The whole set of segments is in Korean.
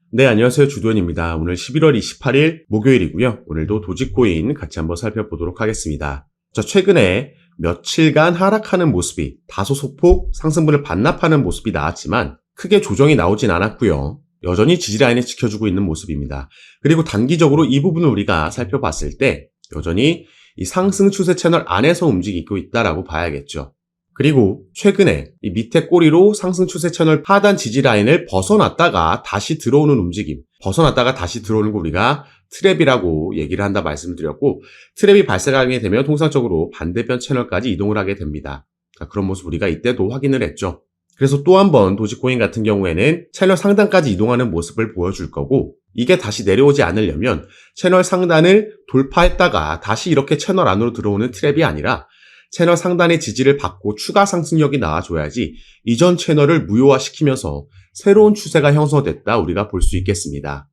네, 안녕하세요. 주도현입니다. 오늘 11월 28일 목요일이고요. 오늘도 도지코인 같이 한번 살펴보도록 하겠습니다. 최근에 며칠간 하락하는 모습이 다소 소폭 상승분을 반납하는 모습이 나왔지만 크게 조정이 나오진 않았고요. 여전히 지지라인을 지켜주고 있는 모습입니다. 그리고 단기적으로 이 부분을 우리가 살펴봤을 때 여전히 이 상승 추세 채널 안에서 움직이고 있다라고 봐야겠죠. 그리고 최근에 이 밑에 꼬리로 상승 추세 채널 하단 지지 라인을 벗어났다가 다시 들어오는 움직임, 벗어났다가 다시 들어오는 거 우리가 트랩이라고 얘기를 한다 말씀을 드렸고, 트랩이 발생하게 되면 통상적으로 반대편 채널까지 이동을 하게 됩니다. 그런 모습 우리가 이때도 확인을 했죠. 그래서 또 한 번 도지코인 같은 경우에는 채널 상단까지 이동하는 모습을 보여줄 거고, 이게 다시 내려오지 않으려면 채널 상단을 돌파했다가 다시 이렇게 채널 안으로 들어오는 트랩이 아니라 채널 상단의 지지를 받고 추가 상승력이 나와줘야지 이전 채널을 무효화시키면서 새로운 추세가 형성됐다 우리가 볼 수 있겠습니다.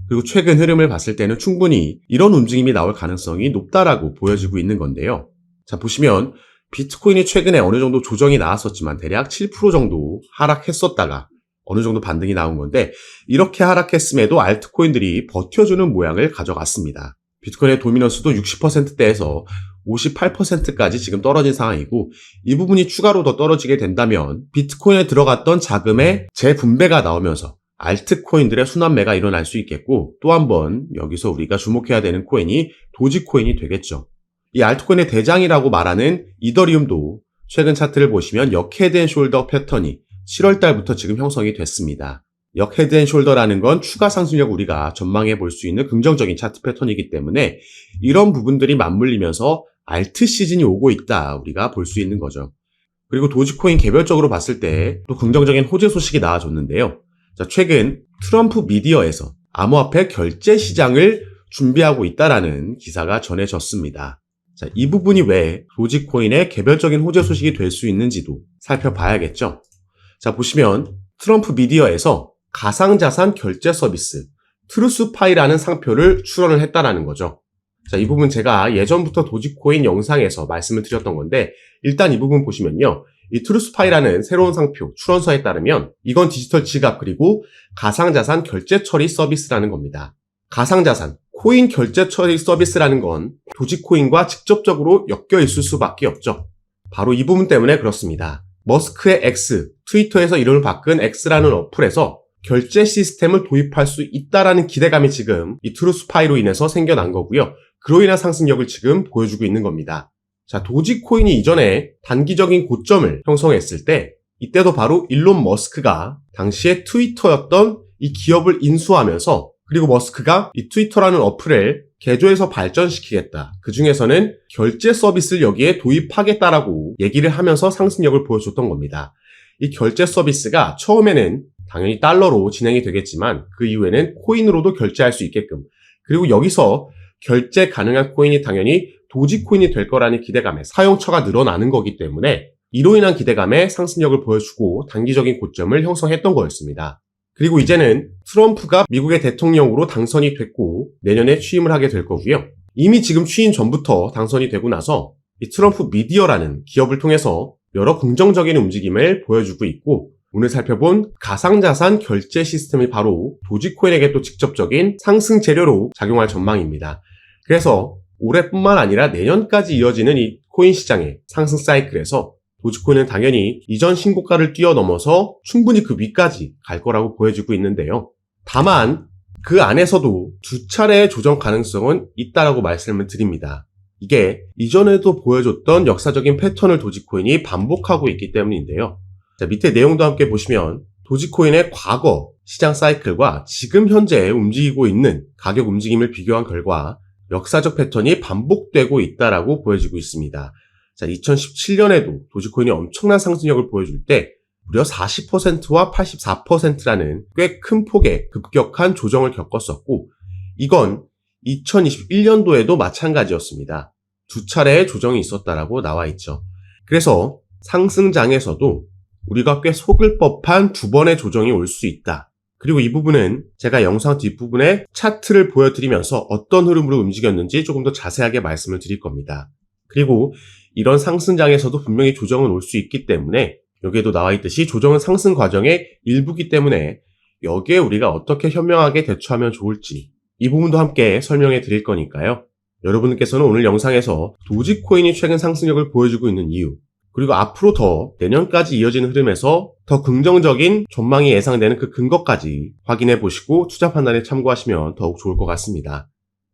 그리고 최근 흐름을 봤을 때는 충분히 이런 움직임이 나올 가능성이 높다라고 보여지고 있는 건데요. 자, 보시면 비트코인이 최근에 어느 정도 조정이 나왔었지만 대략 7% 정도 하락했었다가 어느 정도 반등이 나온 건데, 이렇게 하락했음에도 알트코인들이 버텨주는 모양을 가져갔습니다. 비트코인의 도미넌스도 60%대에서 58%까지 지금 떨어진 상황이고, 이 부분이 추가로 더 떨어지게 된다면 비트코인에 들어갔던 자금의 재분배가 나오면서 알트코인들의 순환매가 일어날 수 있겠고, 또 한 번 여기서 우리가 주목해야 되는 코인이 도지코인이 되겠죠. 이 알트코인의 대장이라고 말하는 이더리움도 최근 차트를 보시면 역 헤드 앤 숄더 패턴이 7월 달부터 지금 형성이 됐습니다. 역 헤드 앤 숄더라는 건 추가 상승력 우리가 전망해 볼 수 있는 긍정적인 차트 패턴이기 때문에 이런 부분들이 맞물리면서 알트 시즌이 오고 있다 우리가 볼 수 있는 거죠. 그리고 도지코인 개별적으로 봤을 때 또 긍정적인 호재 소식이 나와줬는데요. 자, 최근 트럼프 미디어에서 암호화폐 결제 시장을 준비하고 있다라는 기사가 전해졌습니다. 자, 이 부분이 왜 도지코인의 개별적인 호재 소식이 될 수 있는지도 살펴봐야겠죠. 자, 보시면 트럼프 미디어에서 가상자산 결제 서비스 트루스파이라는 상표를 출원을 했다라는 거죠. 자, 이 부분 제가 예전부터 도지코인 영상에서 말씀을 드렸던 건데, 일단 이 부분 보시면요, 이 트루스파이라는 새로운 상표 출원서에 따르면 이건 디지털 지갑 그리고 가상자산 결제 처리 서비스라는 겁니다. 가상자산, 코인 결제 처리 서비스라는 건 도지코인과 직접적으로 엮여 있을 수밖에 없죠. 바로 이 부분 때문에 그렇습니다. 머스크의 X, 트위터에서 이름을 바꾼 X라는 어플에서 결제 시스템을 도입할 수 있다라는 기대감이 지금 이 트루스파이로 인해서 생겨난 거고요. 그로 인한 상승력을 지금 보여주고 있는 겁니다. 자, 도지코인이 이전에 단기적인 고점을 형성했을 때 이때도 바로 일론 머스크가 당시에 트위터였던 이 기업을 인수하면서, 그리고 머스크가 이 트위터라는 어플을 개조해서 발전시키겠다, 그 중에서는 결제 서비스를 여기에 도입하겠다라고 얘기를 하면서 상승력을 보여줬던 겁니다. 이 결제 서비스가 처음에는 당연히 달러로 진행이 되겠지만 그 이후에는 코인으로도 결제할 수 있게끔, 그리고 여기서 결제 가능한 코인이 당연히 도지코인이 될 거라는 기대감에 사용처가 늘어나는 거기 때문에 이로 인한 기대감에 상승력을 보여주고 단기적인 고점을 형성했던 거였습니다. 그리고 이제는 트럼프가 미국의 대통령으로 당선이 됐고 내년에 취임을 하게 될 거고요. 이미 지금 취임 전부터 당선이 되고 나서 이 트럼프 미디어라는 기업을 통해서 여러 긍정적인 움직임을 보여주고 있고, 오늘 살펴본 가상자산 결제 시스템이 바로 도지코인에게 또 직접적인 상승 재료로 작용할 전망입니다. 그래서 올해뿐만 아니라 내년까지 이어지는 이 코인 시장의 상승 사이클에서 도지코인은 당연히 이전 신고가를 뛰어넘어서 충분히 그 위까지 갈 거라고 보여지고 있는데요. 다만 그 안에서도 두 차례의 조정 가능성은 있다라고 말씀을 드립니다. 이게 이전에도 보여줬던 역사적인 패턴을 도지코인이 반복하고 있기 때문인데요. 자, 밑에 내용도 함께 보시면 도지코인의 과거 시장 사이클과 지금 현재 움직이고 있는 가격 움직임을 비교한 결과 역사적 패턴이 반복되고 있다라고 보여지고 있습니다. 자, 2017년에도 도지코인이 엄청난 상승력을 보여줄 때 무려 40%와 84%라는 꽤 큰 폭의 급격한 조정을 겪었었고, 이건 2021년도에도 마찬가지였습니다. 두 차례의 조정이 있었다라고 나와 있죠. 그래서 상승장에서도 우리가 꽤 속을 법한 두 번의 조정이 올 수 있다. 그리고 이 부분은 제가 영상 뒷부분에 차트를 보여드리면서 어떤 흐름으로 움직였는지 조금 더 자세하게 말씀을 드릴 겁니다. 그리고 이런 상승장에서도 분명히 조정은 올 수 있기 때문에 여기에도 나와 있듯이 조정은 상승 과정의 일부이기 때문에 여기에 우리가 어떻게 현명하게 대처하면 좋을지 이 부분도 함께 설명해 드릴 거니까요. 여러분께서는 오늘 영상에서 도지코인이 최근 상승력을 보여주고 있는 이유, 그리고 앞으로 더 내년까지 이어지는 흐름에서 더 긍정적인 전망이 예상되는 그 근거까지 확인해 보시고 투자 판단에 참고하시면 더욱 좋을 것 같습니다.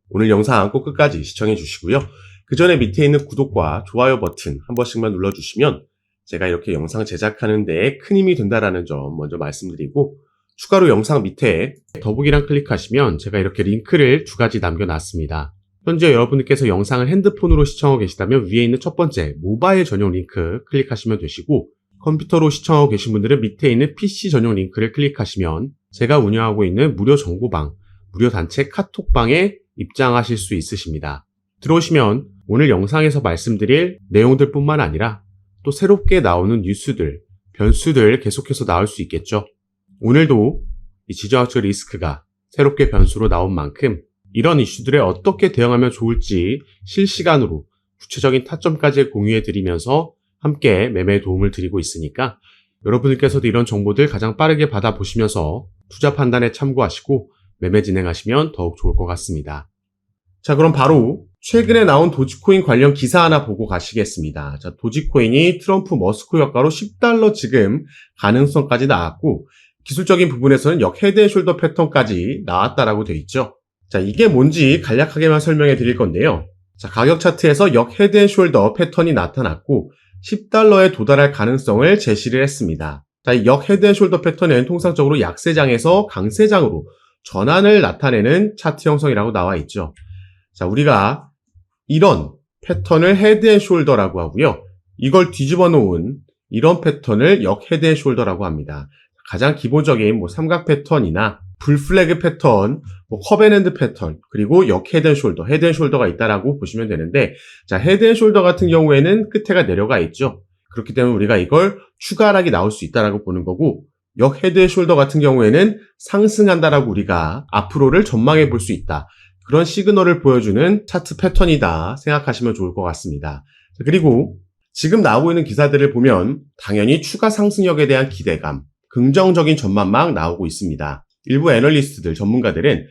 오늘 영상 꼭 끝까지 시청해 주시고요. 그 전에 밑에 있는 구독과 좋아요 버튼 한 번씩만 눌러주시면 제가 이렇게 영상 제작하는 데 큰 힘이 된다는 점 먼저 말씀드리고, 추가로 영상 밑에 더보기란 클릭하시면 제가 이렇게 링크를 두 가지 남겨놨습니다. 현재 여러분께서 영상을 핸드폰으로 시청하고 계시다면 위에 있는 첫 번째 모바일 전용 링크 클릭하시면 되시고, 컴퓨터로 시청하고 계신 분들은 밑에 있는 PC 전용 링크를 클릭하시면 제가 운영하고 있는 무료 정보방, 무료 단체 카톡방에 입장하실 수 있으십니다. 들어오시면 오늘 영상에서 말씀드릴 내용들 뿐만 아니라 또 새롭게 나오는 뉴스들, 변수들 계속해서 나올 수 있겠죠. 오늘도 이 지정학적 리스크가 새롭게 변수로 나온 만큼 이런 이슈들에 어떻게 대응하면 좋을지 실시간으로 구체적인 타점까지 공유해 드리면서 함께 매매에 도움을 드리고 있으니까 여러분들께서도 이런 정보들 가장 빠르게 받아보시면서 투자 판단에 참고하시고 매매 진행하시면 더욱 좋을 것 같습니다. 자, 그럼 바로 최근에 나온 도지코인 관련 기사 하나 보고 가시겠습니다. 자, 도지코인이 트럼프 머스크 효과로 $10 지금 가능성까지 나왔고, 기술적인 부분에서는 역 헤드 앤 숄더 패턴까지 나왔다라고 되어 있죠. 자, 이게 뭔지 간략하게만 설명해 드릴 건데요. 자, 가격 차트에서 역 헤드 앤 숄더 패턴이 나타났고 $10에 도달할 가능성을 제시를 했습니다. 자, 이 역 헤드 앤 숄더 패턴은 통상적으로 약세장에서 강세장으로 전환을 나타내는 차트 형성이라고 나와 있죠. 자, 우리가 이런 패턴을 헤드 앤 숄더라고 하고요. 이걸 뒤집어 놓은 이런 패턴을 역 헤드 앤 숄더라고 합니다. 가장 기본적인 삼각 패턴이나 불플래그 패턴, 커벤앤드 패턴, 그리고 역 헤드 앤 숄더, 헤드 앤 숄더가 있다라고 보시면 되는데, 자, 헤드 앤 숄더 같은 경우에는 끝에가 내려가 있죠. 그렇기 때문에 우리가 이걸 추가 하락이 나올 수 있다라고 보는 거고, 역 헤드 앤 숄더 같은 경우에는 상승한다라고 우리가 앞으로를 전망해 볼 수 있다. 그런 시그널을 보여주는 차트 패턴이다 생각하시면 좋을 것 같습니다. 자, 그리고 지금 나오고 있는 기사들을 보면 당연히 추가 상승력에 대한 기대감, 긍정적인 전망만 나오고 있습니다. 일부 애널리스트들, 전문가들은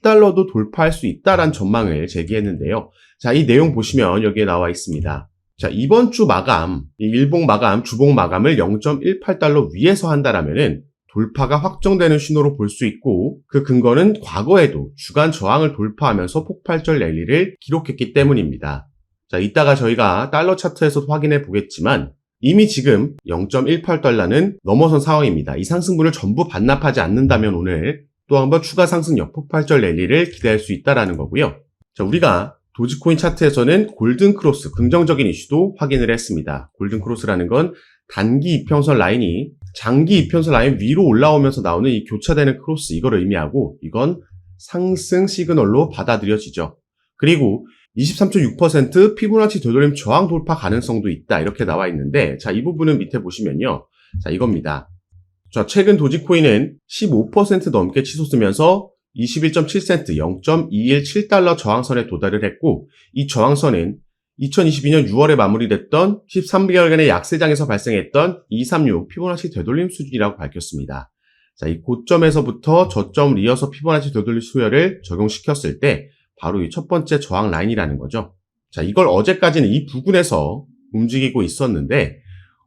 $10도 돌파할 수 있다라는 전망을 제기했는데요. 자, 이 내용 보시면 여기에 나와 있습니다. 자, 이번 주 마감, 이 일봉 마감, 주봉 마감을 $0.18 위에서 한다라면은 돌파가 확정되는 신호로 볼 수 있고, 그 근거는 과거에도 주간 저항을 돌파하면서 폭발적 랠리를 기록했기 때문입니다. 자, 이따가 저희가 달러 차트에서도 확인해 보겠지만 이미 지금 $0.18는 넘어선 상황입니다. 이 상승분을 전부 반납하지 않는다면 오늘 또 한번 추가 상승력, 폭발적 랠리를 기대할 수 있다라는 거고요. 자, 우리가 도지코인 차트에서는 골든 크로스, 긍정적인 이슈도 확인을 했습니다. 골든 크로스라는 건 단기 이평선 라인이 장기 이평선 라인 위로 올라오면서 나오는 이 교차되는 크로스, 이걸 의미하고 이건 상승 시그널로 받아들여지죠. 그리고 23.6% 피보나치 되돌림 저항 돌파 가능성도 있다, 이렇게 나와 있는데, 자, 이 부분은 밑에 보시면요. 자, 이겁니다. 자, 최근 도지코인은 15% 넘게 치솟으면서 21.7센트, $0.217 저항선에 도달을 했고, 이 저항선은 2022년 6월에 마무리됐던 13개월간의 약세장에서 발생했던 236 피보나치 되돌림 수준이라고 밝혔습니다. 자, 이 고점에서부터 저점을 이어서 피보나치 되돌림 수열을 적용시켰을 때 바로 이 첫 번째 저항 라인이라는 거죠. 자, 이걸 어제까지는 이 부근에서 움직이고 있었는데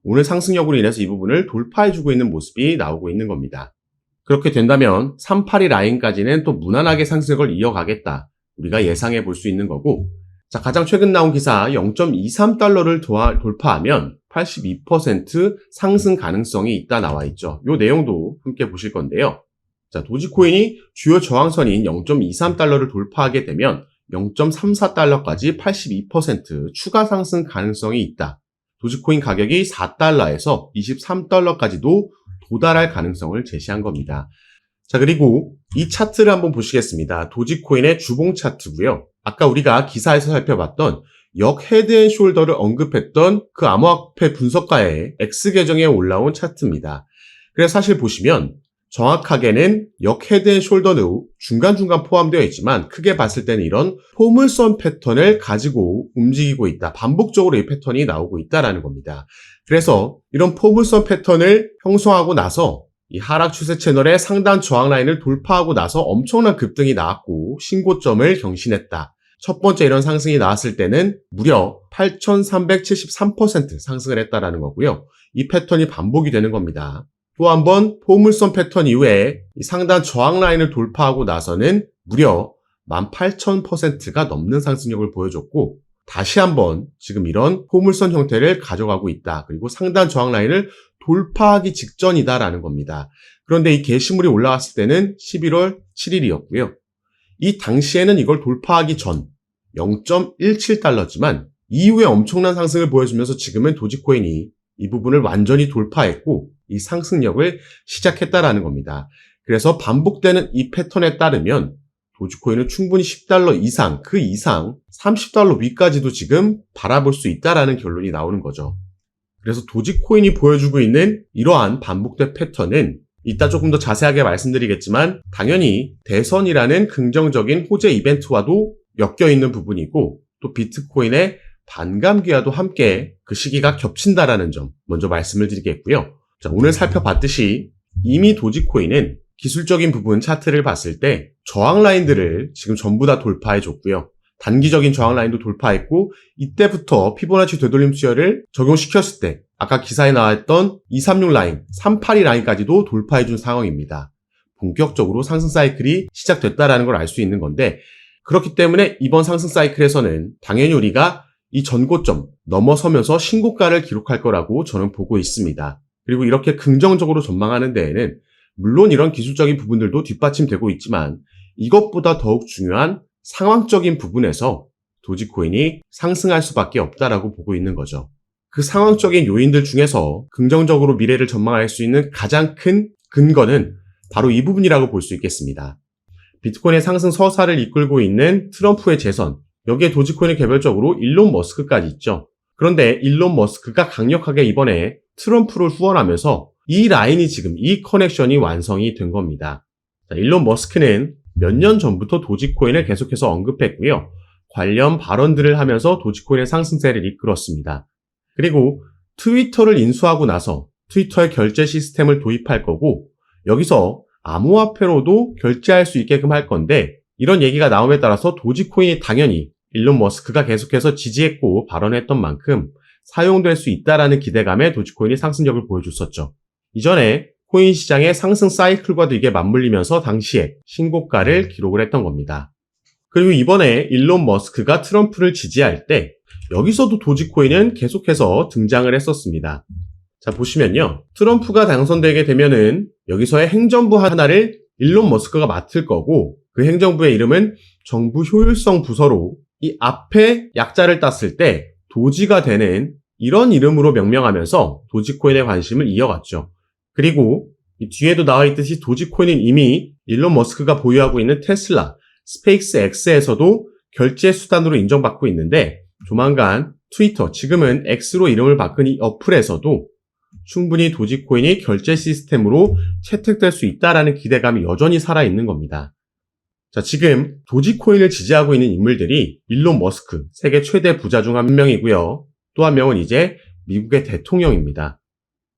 오늘 상승력으로 인해서 이 부분을 돌파해주고 있는 모습이 나오고 있는 겁니다. 그렇게 된다면 382 라인까지는 또 무난하게 상승력을 이어가겠다, 우리가 예상해 볼 수 있는 거고, 자, 가장 최근 나온 기사 $0.23를 돌파하면 82% 상승 가능성이 있다 나와 있죠. 이 내용도 함께 보실 건데요. 자, 도지코인이 주요 저항선인 $0.23를 돌파하게 되면 $0.34까지 82% 추가 상승 가능성이 있다. 도지코인 가격이 $4에서 $23까지도 도달할 가능성을 제시한 겁니다. 자, 그리고 이 차트를 한번 보시겠습니다. 도지코인의 주봉 차트고요. 아까 우리가 기사에서 살펴봤던 역 헤드 앤 숄더를 언급했던 그 암호화폐 분석가의 X 계정에 올라온 차트입니다. 그래서 사실 보시면 정확하게는 역 헤드 앤 숄더도 중간중간 포함되어 있지만 크게 봤을 때는 이런 포물선 패턴을 가지고 움직이고 있다. 반복적으로 이 패턴이 나오고 있다라는 겁니다. 그래서 이런 포물선 패턴을 형성하고 나서 이 하락 추세 채널의 상단 저항 라인을 돌파하고 나서 엄청난 급등이 나왔고 신고점을 경신했다. 첫 번째 이런 상승이 나왔을 때는 무려 8,373% 상승을 했다라는 거고요. 이 패턴이 반복이 되는 겁니다. 또 한 번 포물선 패턴 이후에 이 상단 저항 라인을 돌파하고 나서는 무려 18,000%가 넘는 상승력을 보여줬고 다시 한번 지금 이런 포물선 형태를 가져가고 있다. 그리고 상단 저항 라인을 돌파하기 직전이다라는 겁니다. 그런데 이 게시물이 올라왔을 때는 11월 7일이었고요. 이 당시에는 이걸 돌파하기 전 0.17달러지만 이후에 엄청난 상승을 보여주면서 지금은 도지코인이 이 부분을 완전히 돌파했고 이 상승력을 시작했다라는 겁니다. 그래서 반복되는 이 패턴에 따르면 도지코인은 충분히 10달러 이상, 그 이상 30달러 위까지도 지금 바라볼 수 있다라는 결론이 나오는 거죠. 그래서 도지코인이 보여주고 있는 이러한 반복된 패턴은 이따 조금 더 자세하게 말씀드리겠지만 당연히 대선이라는 긍정적인 호재 이벤트와도 엮여 있는 부분이고 또 비트코인의 반감기와도 함께 그 시기가 겹친다라는 점 먼저 말씀을 드리겠고요. 자, 오늘 살펴봤듯이 이미 도지코인은 기술적인 부분 차트를 봤을 때 저항 라인들을 지금 전부 다 돌파해 줬고요. 단기적인 저항 라인도 돌파했고 이때부터 피보나치 되돌림 수열을 적용시켰을 때 아까 기사에 나왔던 236 라인, 382 라인까지도 돌파해 준 상황입니다. 본격적으로 상승 사이클이 시작됐다라는 걸 알 수 있는 건데 그렇기 때문에 이번 상승 사이클에서는 당연히 우리가 이 전고점 넘어서면서 신고가를 기록할 거라고 저는 보고 있습니다. 그리고 이렇게 긍정적으로 전망하는 데에는 물론 이런 기술적인 부분들도 뒷받침되고 있지만 이것보다 더욱 중요한 상황적인 부분에서 도지코인이 상승할 수밖에 없다라고 보고 있는 거죠. 그 상황적인 요인들 중에서 긍정적으로 미래를 전망할 수 있는 가장 큰 근거는 바로 이 부분이라고 볼 수 있겠습니다. 비트코인의 상승 서사를 이끌고 있는 트럼프의 재선, 여기에 도지코인은 개별적으로 일론 머스크까지 있죠. 그런데 일론 머스크가 강력하게 이번에 트럼프를 후원하면서 이 라인이 지금 이 커넥션이 완성이 된 겁니다. 자, 일론 머스크는 몇 년 전부터 도지코인을 계속해서 언급했고요. 관련 발언들을 하면서 도지코인의 상승세를 이끌었습니다. 그리고 트위터를 인수하고 나서 트위터의 결제 시스템을 도입할 거고 여기서 암호화폐로도 결제할 수 있게끔 할 건데 이런 얘기가 나옴에 따라서 도지코인이 당연히 일론 머스크가 계속해서 지지했고 발언했던 만큼 사용될 수 있다라는 기대감에 도지코인이 상승력을 보여줬었죠. 이전에 코인 시장의 상승 사이클과도 이게 맞물리면서 당시에 신고가를 기록을 했던 겁니다. 그리고 이번에 일론 머스크가 트럼프를 지지할 때 여기서도 도지코인은 계속해서 등장을 했었습니다. 자, 보시면요. 트럼프가 당선되게 되면은 여기서의 행정부 하나를 일론 머스크가 맡을 거고 그 행정부의 이름은 정부 효율성 부서로 이 앞에 약자를 땄을 때 도지가 되는 이런 이름으로 명명하면서 도지코인의 관심을 이어갔죠. 그리고 이 뒤에도 나와 있듯이 도지코인은 이미 일론 머스크가 보유하고 있는 테슬라, 스페이스 X에서도 결제 수단으로 인정받고 있는데 조만간 트위터, 지금은 X로 이름을 바꾼 이 어플에서도 충분히 도지코인이 결제 시스템으로 채택될 수 있다라는 기대감이 여전히 살아있는 겁니다. 자, 지금 도지코인을 지지하고 있는 인물들이 일론 머스크, 세계 최대 부자 중 한 명이고요. 또 한 명은 이제 미국의 대통령입니다.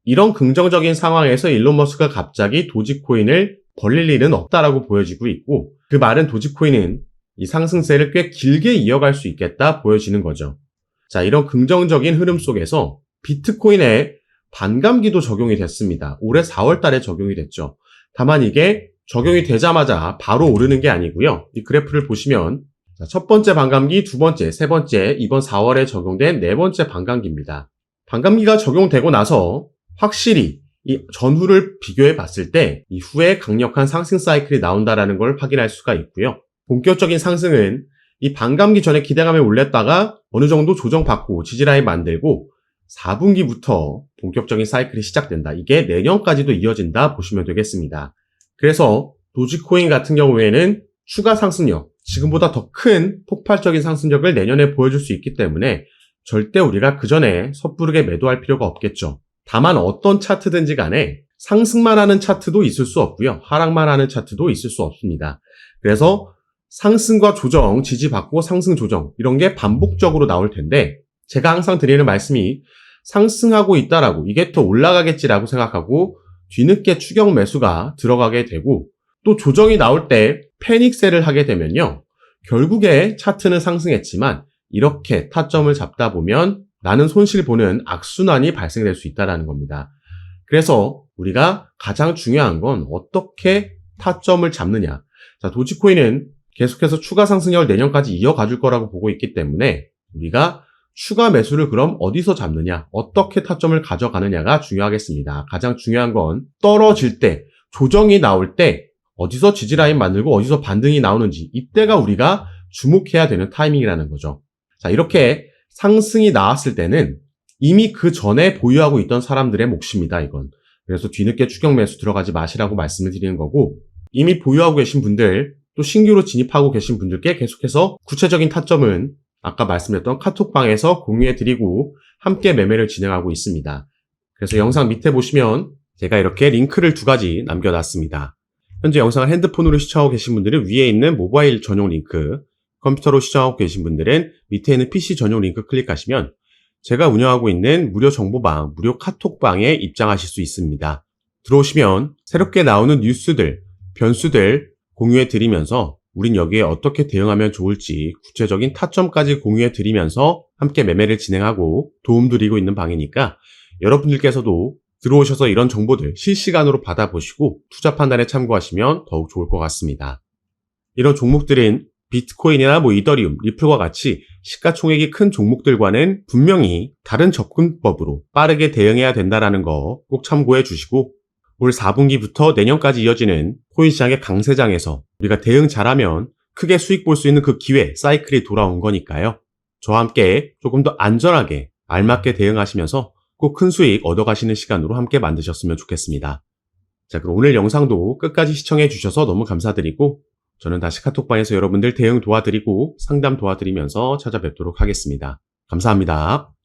이런 긍정적인 상황에서 일론 머스크가 갑자기 도지코인을 벌릴 일은 없다라고 보여지고 있고 그 말은 도지코인은 이 상승세를 꽤 길게 이어갈 수 있겠다 보여지는 거죠. 자, 이런 긍정적인 흐름 속에서 비트코인에 반감기도 적용이 됐습니다. 올해 4월 달에 적용이 됐죠. 다만 이게 적용이 되자마자 바로 오르는 게 아니고요. 이 그래프를 보시면 첫 번째 반감기, 두 번째, 세 번째, 이번 4월에 적용된 네 번째 반감기입니다. 반감기가 적용되고 나서 확실히 이 전후를 비교해 봤을 때 이후에 강력한 상승 사이클이 나온다라는 걸 확인할 수가 있고요. 본격적인 상승은 이 반감기 전에 기대감에 올렸다가 어느 정도 조정받고 지지라인 만들고 4분기부터 본격적인 사이클이 시작된다. 이게 내년까지도 이어진다 보시면 되겠습니다. 그래서 도지코인 같은 경우에는 추가 상승력, 지금보다 더 큰 폭발적인 상승력을 내년에 보여줄 수 있기 때문에 절대 우리가 그 전에 섣부르게 매도할 필요가 없겠죠. 다만 어떤 차트든지 간에 상승만 하는 차트도 있을 수 없고요. 하락만 하는 차트도 있을 수 없습니다. 그래서 상승과 조정, 지지받고 상승 조정 이런 게 반복적으로 나올 텐데 제가 항상 드리는 말씀이 상승하고 있다라고 이게 더 올라가겠지라고 생각하고 뒤늦게 추격 매수가 들어가게 되고 또 조정이 나올 때 패닉셀을 하게 되면요. 결국에 차트는 상승했지만 이렇게 타점을 잡다 보면 나는 손실 보는 악순환이 발생될 수 있다는 겁니다. 그래서 우리가 가장 중요한 건 어떻게 타점을 잡느냐. 자, 도지코인은 계속해서 추가 상승력을 내년까지 이어가 줄 거라고 보고 있기 때문에 우리가 추가 매수를 그럼 어디서 잡느냐, 어떻게 타점을 가져가느냐가 중요하겠습니다. 가장 중요한 건 떨어질 때, 조정이 나올 때 어디서 지지라인 만들고 어디서 반등이 나오는지 이때가 우리가 주목해야 되는 타이밍이라는 거죠. 자, 이렇게 상승이 나왔을 때는 이미 그 전에 보유하고 있던 사람들의 몫입니다, 이건. 그래서 뒤늦게 추격 매수 들어가지 마시라고 말씀을 드리는 거고, 이미 보유하고 계신 분들, 또 신규로 진입하고 계신 분들께 계속해서 구체적인 타점은 아까 말씀드렸던 카톡방에서 공유해드리고 함께 매매를 진행하고 있습니다. 그래서 영상 밑에 보시면 제가 이렇게 링크를 2가지 남겨놨습니다. 현재 영상을 핸드폰으로 시청하고 계신 분들은 위에 있는 모바일 전용 링크, 컴퓨터로 시청하고 계신 분들은 밑에 있는 PC 전용 링크 클릭하시면 제가 운영하고 있는 무료 정보방, 무료 카톡방에 입장하실 수 있습니다. 들어오시면 새롭게 나오는 뉴스들, 변수들 공유해드리면서 우린 여기에 어떻게 대응하면 좋을지 구체적인 타점까지 공유해드리면서 함께 매매를 진행하고 도움드리고 있는 방이니까 여러분들께서도 들어오셔서 이런 정보들 실시간으로 받아보시고 투자 판단에 참고하시면 더욱 좋을 것 같습니다. 이런 종목들은 비트코인이나 이더리움, 리플과 같이 시가총액이 큰 종목들과는 분명히 다른 접근법으로 빠르게 대응해야 된다는 거 꼭 참고해 주시고 올 4분기부터 내년까지 이어지는 코인 시장의 강세장에서 우리가 대응 잘하면 크게 수익 볼 수 있는 그 기회, 사이클이 돌아온 거니까요. 저와 함께 조금 더 안전하게 알맞게 대응하시면서 꼭 큰 수익 얻어가시는 시간으로 함께 만드셨으면 좋겠습니다. 자, 그럼 오늘 영상도 끝까지 시청해 주셔서 너무 감사드리고 저는 다시 카톡방에서 여러분들 대응 도와드리고 상담 도와드리면서 찾아뵙도록 하겠습니다. 감사합니다.